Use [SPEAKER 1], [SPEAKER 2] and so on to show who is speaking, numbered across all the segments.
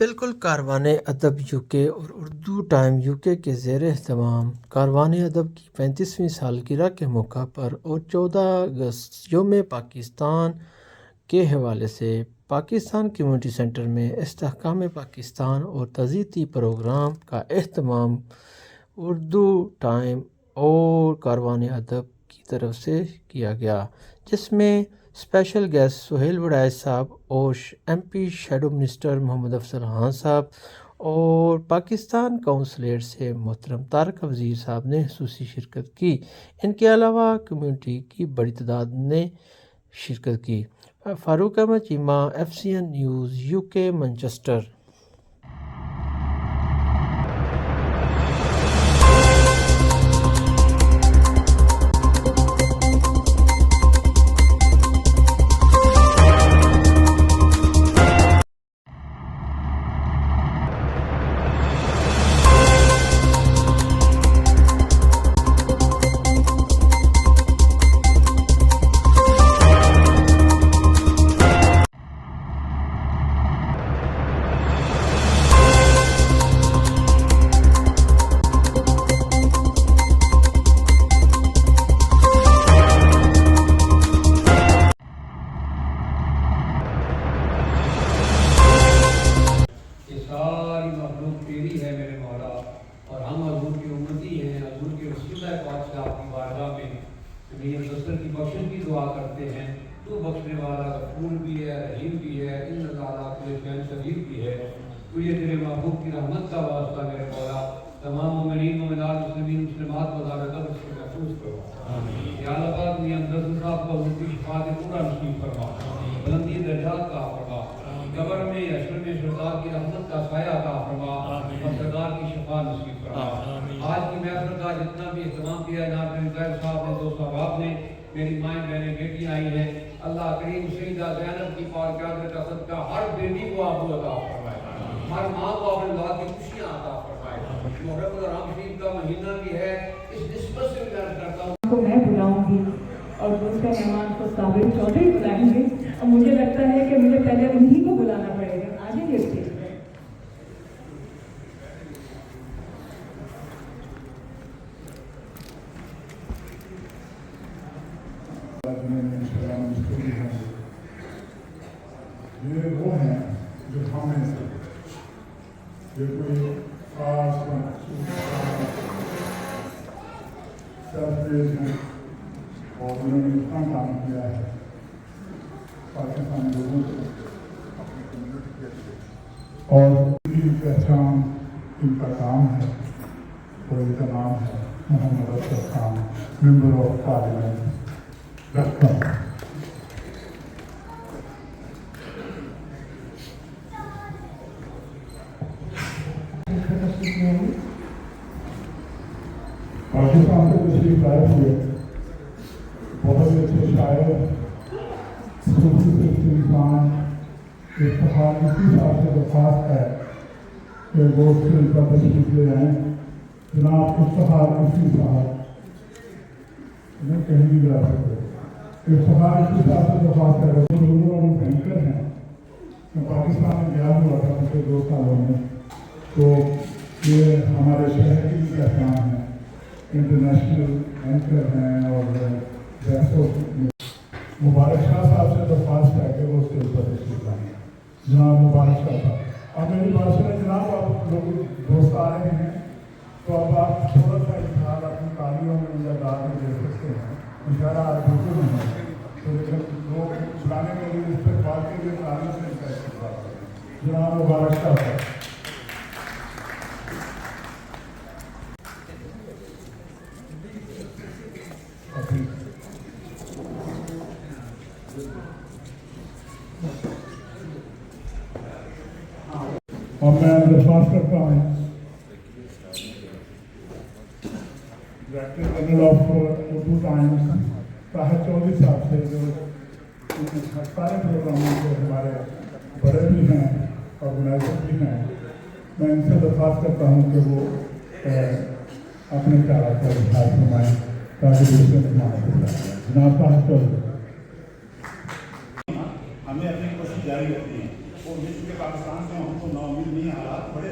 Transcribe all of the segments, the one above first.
[SPEAKER 1] بالکل کاروان ادب یو کے اور اردو ٹائم یو کے زیر اہتمام کاروان ادب کی 35ویں سالگرہ کے موقع پر اور 14 اگست یوم پاکستان کے حوالے سے پاکستان کمیونٹی سینٹر میں استحکام پاکستان اور تعزیتی پروگرام کا اہتمام اردو ٹائم اور کاروان ادب کی طرف سے کیا گیا، جس میں اسپیشل گیسٹ سہیل وڑائچ صاحب اور ایم پی شیڈو منسٹر محمد افضل خان صاحب اور پاکستان کونسلیٹ سے محترم طارق وزیر صاحب نے خصوصی شرکت کی۔ ان کے علاوہ کمیونٹی کی بڑی تعداد نے شرکت کی۔ Farooq Ahmed Cheema, FCN news UK Manchester.
[SPEAKER 2] کی بخشش کی دعا کرتے ہیں، تو بخشنے والا غفور بھی ہے، رحیم بھی ہے، ان اللہ کل شیء قدیر بھی ہے۔ تو یہ تیرے محبوب کی رحمت کا واسطہ میرے مولا تمام مومنین مومنات مسلمین مسلمات بازار قبر سے محفوظ کرو۔ یا اللہ پاک میاں نذر صاحب کو ان کی شفاعت پورا نصیب فرما، بلندی درجات کا فرما، قبر میں حشر میں سردار کی رحمت کا سایہ عطا فرما اور سردار کی شفاعت نصیب فرما۔ آج کی محفل کا جتنا بھی اہتمام کیا جناب طاہر صاحب نے، دوست احباب نے، میری مائیں بہنیں بیٹیاں آئی ہیں، اللہ کریم سیدہ زینب کی پاک قیادت کا صدقہ ہر بیٹی کو آپ عطا فرمائے، ہر ماں کو اپنے ذات کی خوشیاں عطا فرمائے۔ محرم الحرام شریف کا مہینہ بھی ہے، اس نسبت سے میں عرض کرتا ہوں
[SPEAKER 3] کو میں بلاؤں گی اور دوست کا مہمان کو صابر چودھری بلائیں گے، اور مجھے لگتا ہے کہ مجھے پہلے انہی کو بلانا پڑے گا۔ آ جائیے اسٹیج پہ۔
[SPEAKER 4] یہ وہ ہیں جو ہمیں سے یہ کوئی خاص سرفیز ہیں اور انہوں نے اتنا کام کیا ہے پاکستان لوگوں سے اپنی کمیونٹی کے لیے، اور ان کی پہچان ان کا کام ہے، اور ان کا نام ہے Muhammad Afzal Khan, member of parliament Lucknow. Pakistan سے تشریف لائے ہوئے بہت اچھے شاعر، صوفی انسان، افتخار اسی صاحب سے درخواست ہے کہ وہ ان کا تشریف لے آئیں۔ جناب افتخار اسی صاحب میں کہیں بھی جا سکتے، افتخار اسی صاحب سے درخواست ہے، وہ دونوں اور بینکر ہیں۔ میں پاکستان میں گیا ہوا تھا پچھلے 2 سالوں میں، تو یہ ہمارے شہر کی بھی پہچان ہے، انٹرنیشنل اینکر ہیں، اور مبارک شاہ صاحب سے درخواست ہے کہ وہ اسٹیج پر تشریف لائیں۔ جناب مبارک شاہ صاحب، اب میری بات سنیں جناب، آپ لوگ دوست آ رہے ہیں تو اب آپ تھوڑا سا اظہار اپنی تالیوں میں یا گا میں دے سکتے ہیں، اشارہ آپ بالکل نہیں ہے، تو لیکن لوگ بلانے کے لیے استقبال کے لیے تالیوں سے کا استقبال کریں۔ جناب مبارک شاہ صاحب۔ اور میں درخواست کرتا ہوں director general of Urdu Times Tahir Chaudhry صاحب سے، جو سارے پروگراموں کے ہمارے بڑے بھی ہیں، آرگنائزر بھی ہیں، میں ان سے درخواست کرتا ہوں کہ وہ اپنے خیالات کا اظہار فرمائیں تاکہ دوسرے مہمان جناب طاہر چودھری۔
[SPEAKER 5] ہمیں اپنی کوشش جاری رکھنی ہے۔
[SPEAKER 4] तो ये चूँकि पाकिस्तान से हमको नाउमीद नहीं, हालात बड़े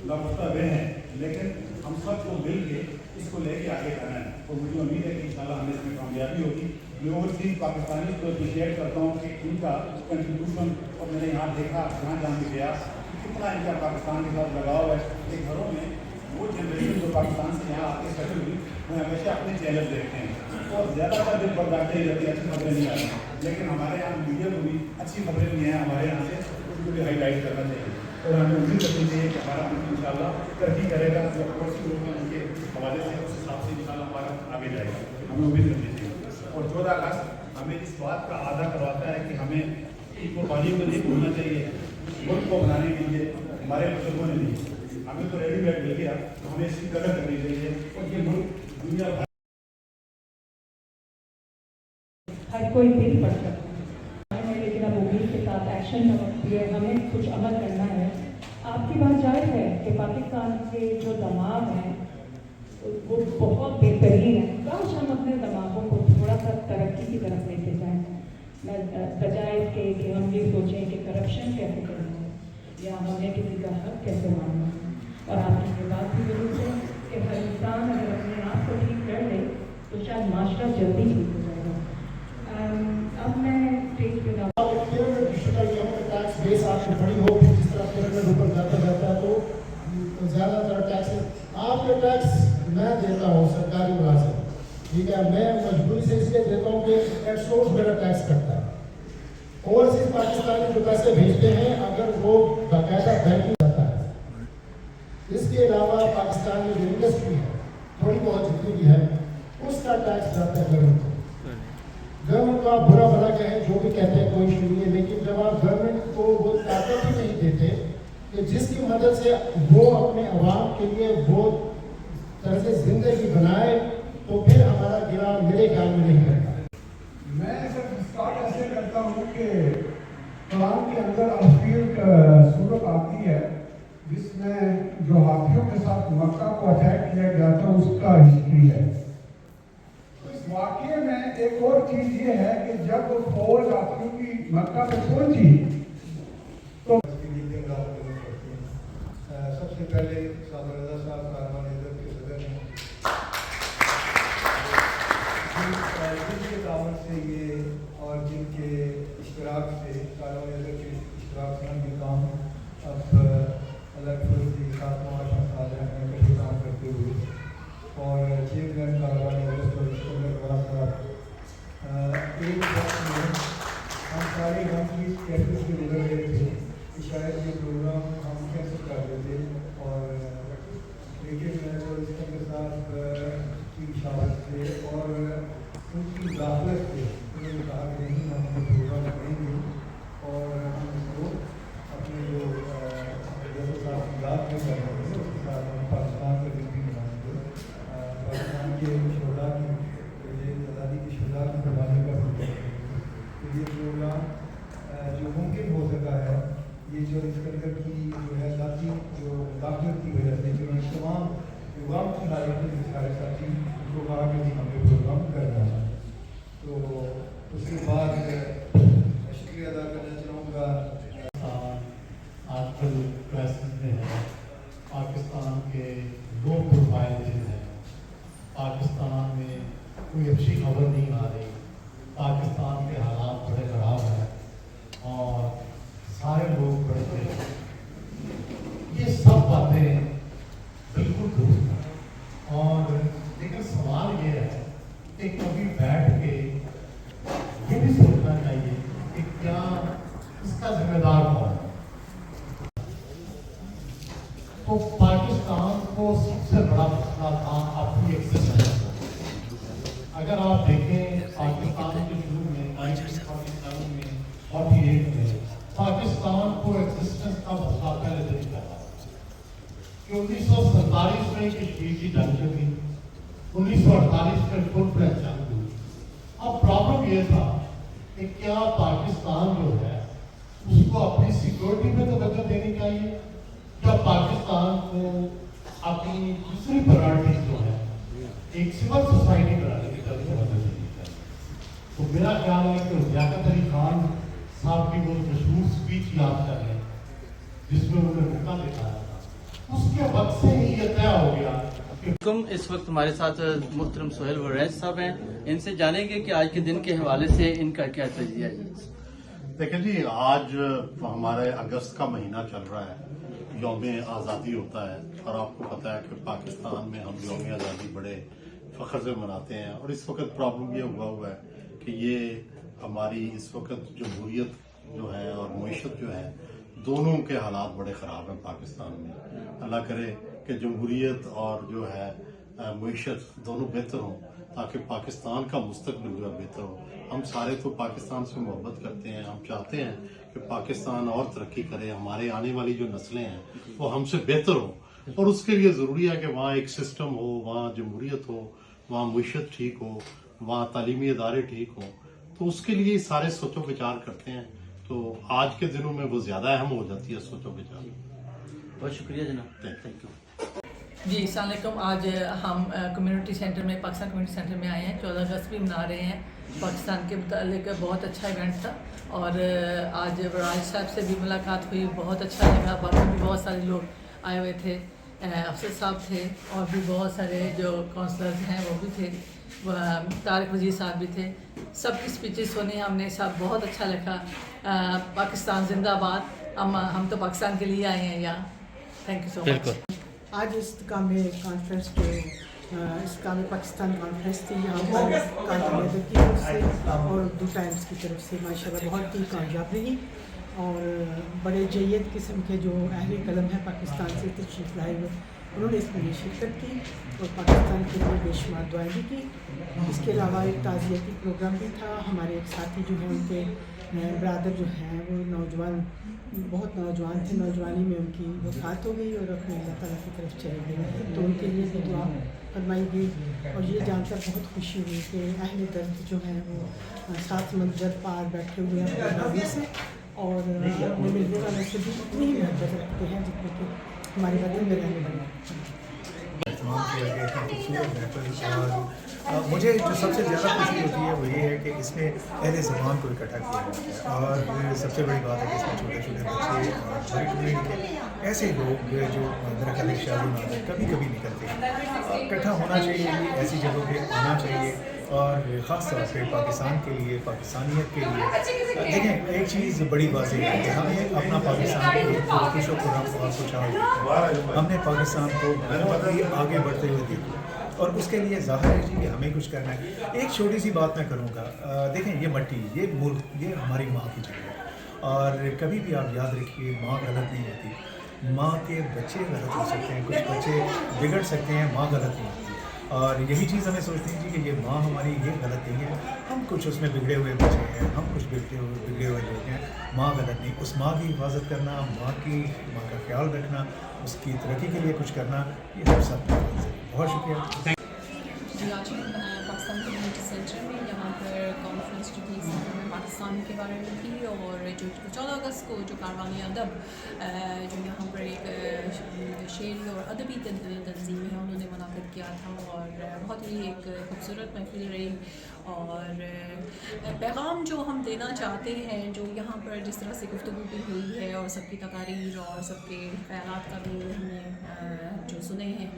[SPEAKER 4] लापता हुए हैं, लेकिन हम सबको मिल के इसको लेके आगे जाना है। तो मुझे उम्मीद है कि इंशाल्लाह हमें इसमें कामयाबी होगी। मैं ओवरसीज पाकिस्तानी को अप्रिशिएट करता हूँ कि इनका कंट्रीब्यूशन, और मैंने यहाँ देखा, जहाँ जहाँ भी गया, कितना इनका पाकिस्तान के साथ लगाव है। कि घरों में वो जनरेशन जो पाकिस्तान से यहाँ आके सेटल हुई, वो हमेशा अपने चैनल देखते हैं और ज़्यादातर दिन बर्दाश्त ही रहती है, अच्छी खबरें नहीं आती। लेकिन हमारे यहाँ मीडिया को भी अच्छी खबरें नहीं हैं हमारे यहाँ से, उनको भी हाईलाइट करना चाहिए और हमें उम्मीद करनी चाहिए कि हमारा मुल्क इंशाल्लाह तरक्की करेगा। जो पड़ोसी लोग हैं उनके हवाले से उस हिसाब से इंशाल्लाह हमारा आगे जाएगा, हमें उम्मीद करनी चाहिए। और 14 अगस्त हमें इस बात का आदा करवाता है कि हमें इन कुर्बानियों को नहीं भूलना चाहिए। मुल्क को बनाने के लिए हमारे बुजुर्गों ने नहीं, हमें तो रेडीमेड मिल गया, तो हमें इसकी कदर करनी चाहिए। और ये मुल्क दुनिया भर
[SPEAKER 3] हर कोई दिल पड़ सकता है, लेकिन अब उम्मीद के साथ एक्शन का वक्त भी है, हमें कुछ अमल करना है। आपकी बात जायज़ है कि पाकिस्तान के जो दमाग हैं वो बहुत बेहतरीन है। काश हम अपने दमागों को थोड़ा सा तरक्की की तरफ लेके जाएँ, बजाय इसके कि हम ये सोचें कि करप्शन कैसे करना है या हमें किसी का हक कैसे मानना है। और आपकी ये बात भी जरूर है कि हर इंसान अगर अपने आप को ठीक कर ले तो शायद माशरा जल्दी ठीक हो जाएगा। अब मैं स्टेज पे
[SPEAKER 5] टैक्स बेस आपकी बड़ी हो, जिस तरह पिरामिड ऊपर जाता जाता है तो ज़्यादातर टैक्स आपके टैक्स मैं देता हूँ सरकारी मुलाजिम, ठीक है। मैं मजबूरी से इसलिए देता हूँ कि एक्सपोर्ट मेरा टैक्स करता है। ओवरसीज पाकिस्तानी जो पैसे भेजते हैं अगर वो बाकायदा बैंकिंग जाता है। इसके अलावा पाकिस्तान में जो इंडस्ट्री है थोड़ी बहुत जितनी भी है उसका टैक्स जाता है गवर्नमेंट को। गवर्नमेंट को आप बुरा भला कहें, जो भी कहते हैं, कोई इशू नहीं है, लेकिन जब आप गवर्नमेंट को वो ताकत ही नहीं देते कि जिसकी मदद से वो अपने अवाम के लिए वो तर्ज जिंदगी बनाए, तो फिर हमारा गिरा मेरे ख्याल में नहीं करता।
[SPEAKER 4] मैं सिर्फ स्टार्ट ऐसे करता हूँ कि कुरान के अंदर अफील सूरत आती है जिसमें जो हाथियों के साथ मक्का को अटैक किया गया था उसका हिस्ट्री है। तो इस वाक़ये में एक और चीज़ ये है कि जब वो फौज हाथियों की मक्का पे पहुंची तो
[SPEAKER 5] सबसे पहले साबरदा साहब कारवान इधर के सदर हैं, जिनके तावन से ये और जिनके इश्तराक से कारवान इधर के इश्तराक से हम ये काम अब अलग फर्जी खात्मा आशा साझा में इकट्ठे काम करते हुए और चेयरमैन कारवान इधर पर इस्तेमाल साहब एक वक्त में हम सारे गम की कैसे से गुजर रहे थे कि शायद ये प्रोग्राम हम कैंसिल कर देते, और लेकिन तो इसके साथ की इशारत से और उनकी दाखिलत से उन्होंने कहा कि नहीं हम ये प्रोग्राम करेंगे और हम इसको अपने जो जैसे साथ की बात नहीं कर रहे थे उसके साथ हम पाकिस्तान का दिन भी मनाएंगे। पाकिस्तान के शोधा की आज़ादी की शोधा की कुर्बानी का भी करेंगे। तो ये प्रोग्राम जो मुमकिन हो सका है, ये जो इसके अंदर की जो है साथी जो दाखिलत की वजह से जिन्होंने तमाम जो गाँव की हालत में सारे साथी उनको कहा कि हमें प्रोग्राम करना है। तो उसके बाद शुक्रिया अदा करना चाहूँगा।
[SPEAKER 6] आजकल क्राइसिस में है, पाकिस्तान के दो प्रोफाइल हैं। पाकिस्तान में कोई अच्छी खबर नहीं आ रही, पाकिस्तान के हालात बड़े खराब हैं और सारे लोग बड़े परेशान। ये सब बातें बिल्कुल दुरुस्त हैं, और लेकिन सवाल ये है कि कभी बैठ के ये भी सोचना चाहिए कि क्या इसका जिम्मेदार कौन है। तो पाकिस्तान को सबसे बड़ा मसला था अपनी एग्जिस्टेंस। अगर आप देखें पाकिस्तान के शुरू में 1947 में 48 में पाकिस्तान को एग्जिस्टेंस का मसला पहले से नहीं था कि 1947 में कश्मीर की जंग चली, 1948 में फुल फ्लैग जंग हुई। अब प्रॉब्लम ये था कि क्या पाकिस्तान जो है उसको अपनी सिक्योरिटी पे तवज्जो देनी चाहिए, क्या पाकिस्तान को अपनी दूसरी प्रायोरिटी जो है एक सिविल सोसाइटी बनाने की तरफ तवज्जो देनी चाहिए। तो मेरा ख्याल है कि लियाकत अली खान साहब की वो मशहूर स्पीच याद कर लें जिसमें उन्होंने मुक्का दिखाया था, उसके वक्त से ही ये तय हो गया कि
[SPEAKER 7] इस वक्त हमारे साथ मोहतरम सोहेल वरैस साहब हैं, इनसे जानेंगे कि आज के दिन के हवाले से इनका क्या तजिया है।
[SPEAKER 6] देखिए जी, आज हमारे अगस्त का महीना चल रहा है, यौम आज़ादी होता है, और आपको पता है कि पाकिस्तान में हम यौम आज़ादी बड़े फ़ख्र से मनाते हैं। और इस वक्त प्रॉब्लम ये हुआ है कि ये हमारी इस वक्त जमहूरियत जो है और मईशत जो है, दोनों के हालात बड़े ख़राब हैं पाकिस्तान में। अल्लाह करे कि जमहूरियत और जो है मईशत दोनों बेहतर हों, ताकि पाकिस्तान का मुस्तकबिल जो है बेहतर हो। हम सारे तो पाकिस्तान से मोहब्बत करते हैं, हम चाहते हैं कि पाकिस्तान और तरक्की करे, हमारे आने वाली जो नस्लें हैं वो हमसे बेहतर हो, और उसके लिए ज़रूरी है कि वहाँ एक सिस्टम हो, वहाँ जमहूरियत हो, वहाँ मईशत ठीक हो, वहाँ तालीमी इदारे ठीक हो। तो उसके लिए सारे सोचो विचार करते हैं। तो आज के दिनों में वो ज़्यादा अहम हो जाती है सोचो विचार।
[SPEAKER 7] बहुत शुक्रिया जनाब, थैंक यू।
[SPEAKER 8] जी अस्सलाम वालेकुम। आज हम कम्युनिटी सेंटर में, पाकिस्तान कम्युनिटी सेंटर में आए हैं। 14 अगस्त भी मना रहे हैं। पाकिस्तान के मुतालिक बहुत अच्छा इवेंट था, और आज वराज साहब से भी मुलाकात हुई, बहुत अच्छा लगा। बाकी भी बहुत सारे लोग आए हुए थे, अफसर साहब थे, और भी बहुत सारे जो काउंसलर्स हैं वो भी थे, तारिक वजीर साहब भी थे। सबकी स्पीचेस सुनी हमने, सब बहुत अच्छा लगा। पाकिस्तान जिंदाबाद। हम तो पाकिस्तान के लिए आए हैं यहाँ। Thank you so much.
[SPEAKER 9] आज इस काम कॉन्फ्रेंस जो इस काम पाकिस्तान कॉन्फ्रेंस थी, यहाँ पर कांतलेदर की तरफ से और दो टाइम्स की तरफ से माशाल्लाह बहुत ही कामयाब रही, और बड़े जय्यद किस्म के जो अहले कलम हैं पाकिस्तान से तशरीफ़ लाए हुए, उन्होंने इसमें शिरकत की और पाकिस्तान के लिए बेशुमार दुआएं भी की। इसके अलावा एक ताज़ियती प्रोग्राम भी था। हमारे एक साथी जो हैं, उनके ब्रादर जो हैं वो नौजवान, बहुत नौजवान थे, नौजवानी में उनकी वफ़ात हो गई और अपने अल्लाह ताला की तरफ चले गए, तो उनके लिए भी दुआ फरमाई गई। और ये जानकर बहुत खुशी हुई कि अहले दर्द जो हैं वो सात मंजर पार बैठे हुए हैं अपने नबी से, और अपने मिलने वालों से भी उतनी ही महबत रखते हैं जितने कि हमारे वतन में रहने वाले।
[SPEAKER 10] और मुझे जो सबसे ज़्यादा खुशी होती है वो ये है कि इसमें अहले ज़बान को इकट्ठा किया गया है, और सबसे बड़ी बात है कि इसमें छोटे छोटे बच्चे और हमारी कम्युनिटी के ऐसे लोग जो मेरा ख्याल शादी कभी कभी निकलते हैं, इकट्ठा होना चाहिए, ऐसी जगहों पे आना चाहिए, और ख़ास तौर पे पाकिस्तान के लिए, पाकिस्तानियत के लिए। देखें, एक चीज़ बड़ी बात है कि हमें अपना पाकिस्तान को खुश और खुशहाल, हमने पाकिस्तान को बहुत ही आगे बढ़ते हुए देखा, और उसके लिए ज़ाहिर है जी कि हमें कुछ करना है। एक छोटी सी बात मैं करूँगा, देखें, ये मट्टी, ये मुल्क, ये हमारी माँ की जगह है, और कभी भी आप याद रखिए, माँ गलत नहीं होती, माँ के बच्चे गलत हो सकते हैं, कुछ बच्चे बिगड़ सकते हैं, माँ गलत नहीं होती। और यही चीज़ हमें सोचनी चाहिए कि ये माँ हमारी ये गलत नहीं है, हम कुछ उसमें बिगड़े हुए बच्चे हैं, हम कुछ बिगड़े हुए लोग हैं, माँ गलत नहीं। उस माँ की हिफाजत करना, माँ का ख्याल रखना, उसकी तरक्की के लिए कुछ करना, ये हम सब बहुत शुक्रिया।
[SPEAKER 11] जी, आज पाकिस्तान कम्युनिटी सेंटर में यहाँ पर कॉन्फ्रेंस जो थी पाकिस्तान के बारे में थी, और जो 14 अगस्त को जो कारवानी अदब जो यहाँ पर एक शेरी और अदबी तंजीम है उन्होंने मुनाकिद किया था, और बहुत ही एक खूबसूरत महफिल रही। और पैगाम जो हम देना चाहते हैं, जो यहाँ पर जिस तरह से गुफ्तगू भी हुई है और सबकी तकारीर और सबके ख्यालात का भी हमने जो सुने हैं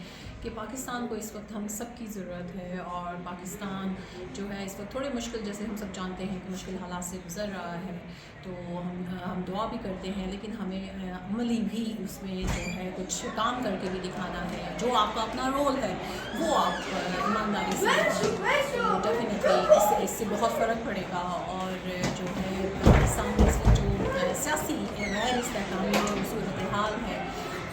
[SPEAKER 11] कि पाकिस्तान को इस वक्त हम सब की ज़रूरत है, और पाकिस्तान जो है इस वक्त थोड़े मुश्किल, जैसे हम सब जानते हैं कि मुश्किल हालात से गुज़र रहा है, तो हम दुआ भी करते हैं, लेकिन हमें अमली भी उसमें जो है कुछ काम करके भी दिखाना है। जो आपका अपना रोल है वो आप ईमानदारी से तो डेफिनेटली इससे बहुत फ़र्क पड़ेगा। और जो है पाकिस्तान में इस वक्त जो सियासी गैर इस्तेहकामी जो सूरत हाल है,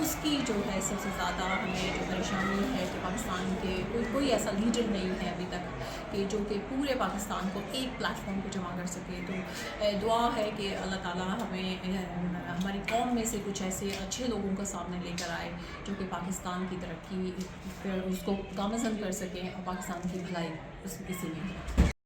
[SPEAKER 11] उसकी जो है सबसे ज़्यादा हमें जो परेशानी है कि पाकिस्तान के कोई ऐसा लीडर नहीं है अभी तक कि जो कि पूरे पाकिस्तान को एक प्लेटफॉर्म पे जमा कर सके। तो दुआ है कि अल्लाह ताला हमें हमारी कौम में से कुछ ऐसे अच्छे लोगों को सामने लेकर आए जो कि पाकिस्तान की तरक्की फिर उसको गामज़न कर सकें और पाकिस्तान की भलाई इसी में है।